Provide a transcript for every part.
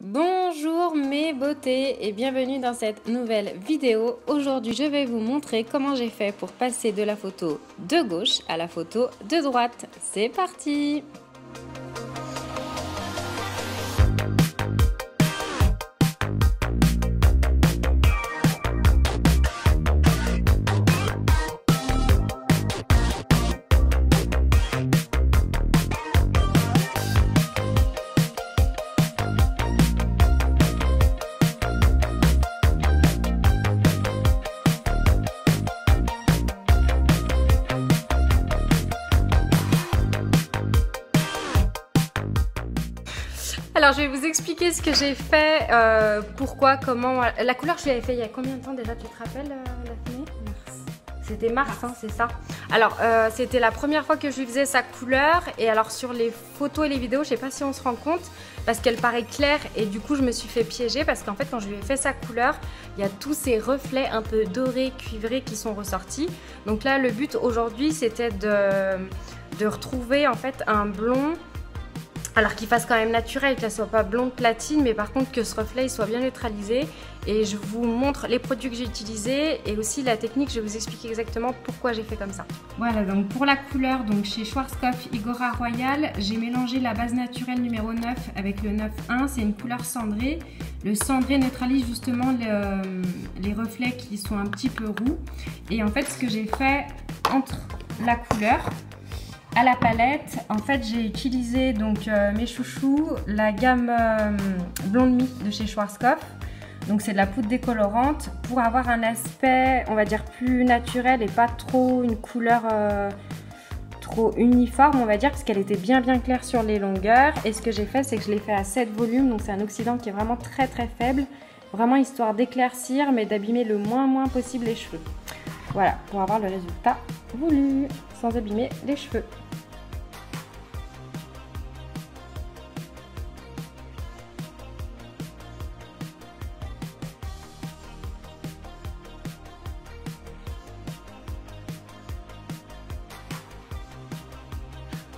Bonjour mes beautés et bienvenue dans cette nouvelle vidéo. Aujourd'hui je vais vous montrer comment j'ai fait pour passer de la photo de gauche à la photo de droite. C'est parti! Alors je vais vous expliquer ce que j'ai fait, pourquoi, comment. La couleur je l'avais fait il y a combien de temps déjà, tu te rappelles Daphné? C'était mars, hein, c'est ça. Alors c'était la première fois que je lui faisais sa couleur. Et alors sur les photos et les vidéos, je sais pas si on se rend compte, parce qu'elle paraît claire. Et du coup je me suis fait piéger, parce qu'en fait quand je lui ai fait sa couleur, il y a tous ces reflets un peu dorés, cuivrés qui sont ressortis. Donc là le but aujourd'hui c'était de retrouver en fait un blond. Alors qu'il fasse quand même naturel, que ça soit pas blonde platine, mais par contre que ce reflet il soit bien neutralisé. Et je vous montre les produits que j'ai utilisés et aussi la technique. Je vais vous expliquer exactement pourquoi j'ai fait comme ça. Voilà, donc pour la couleur, donc chez Schwarzkopf Igora Royal, j'ai mélangé la base naturelle numéro 9 avec le 9.1. C'est une couleur cendrée. Le cendré neutralise justement les reflets qui sont un petit peu roux. Et en fait, ce que j'ai fait entre la couleur à la palette, en fait j'ai utilisé donc mes chouchous, la gamme Blonde Me de chez Schwarzkopf. Donc c'est de la poudre décolorante pour avoir un aspect on va dire plus naturel et pas trop une couleur trop uniforme on va dire, parce qu'elle était bien claire sur les longueurs. Et ce que j'ai fait c'est que je l'ai fait à 7 volumes, donc c'est un oxydant qui est vraiment très faible, vraiment histoire d'éclaircir mais d'abîmer le moins possible les cheveux. Voilà, pour avoir le résultat voulu, sans abîmer les cheveux.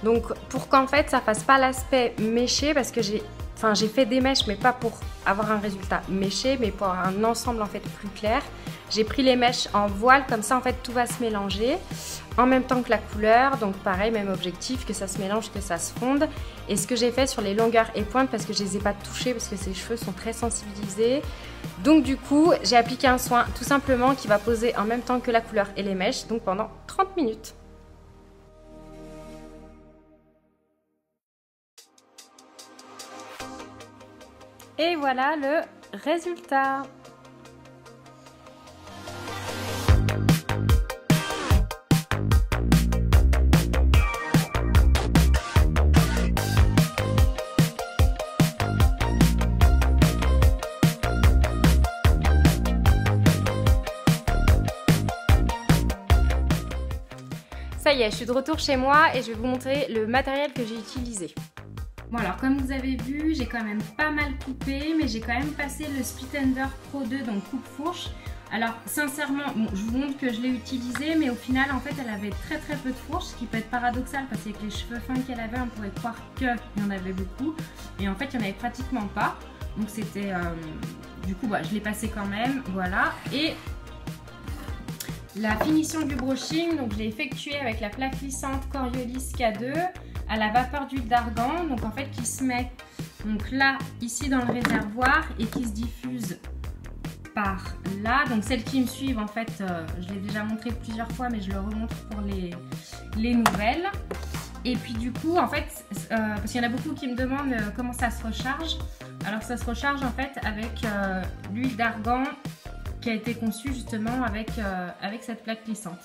Donc pour qu'en fait ça fasse pas l'aspect méché, parce que j'ai fait des mèches mais pas pour avoir un résultat méché, mais pour avoir un ensemble en fait plus clair. J'ai pris les mèches en voile, comme ça en fait tout va se mélanger en même temps que la couleur. Donc pareil, même objectif, que ça se mélange, que ça se fonde. Et ce que j'ai fait sur les longueurs et pointes, parce que je les ai pas touchées parce que ses cheveux sont très sensibilisés. Donc du coup j'ai appliqué un soin tout simplement qui va poser en même temps que la couleur et les mèches, donc pendant 30 minutes. Et voilà le résultat. Ça y est, je suis de retour chez moi et je vais vous montrer le matériel que j'ai utilisé. Bon alors comme vous avez vu, j'ai quand même pas mal coupé, mais j'ai quand même passé le Splitender Pro 2, donc coupe fourche. Alors sincèrement, bon, je vous montre que je l'ai utilisé, mais au final en fait elle avait très peu de fourche, ce qui peut être paradoxal parce qu'avec les cheveux fins qu'elle avait, on pourrait croire qu'il y en avait beaucoup, et en fait il n'y en avait pratiquement pas. Donc c'était, du coup bah, je l'ai passé quand même, voilà. Et la finition du brushing, donc je l'ai effectué avec la plaque lissante Coriolis K2 à la vapeur d'huile d'argan, donc en fait qui se met donc là ici dans le réservoir et qui se diffuse par là. Donc celles qui me suivent en fait, je l'ai déjà montré plusieurs fois, mais je le remontre pour les nouvelles. Et puis du coup en fait, parce qu'il y en a beaucoup qui me demandent comment ça se recharge. Alors ça se recharge en fait avec l'huile d'argan qui a été conçue justement avec cette plaque lissante.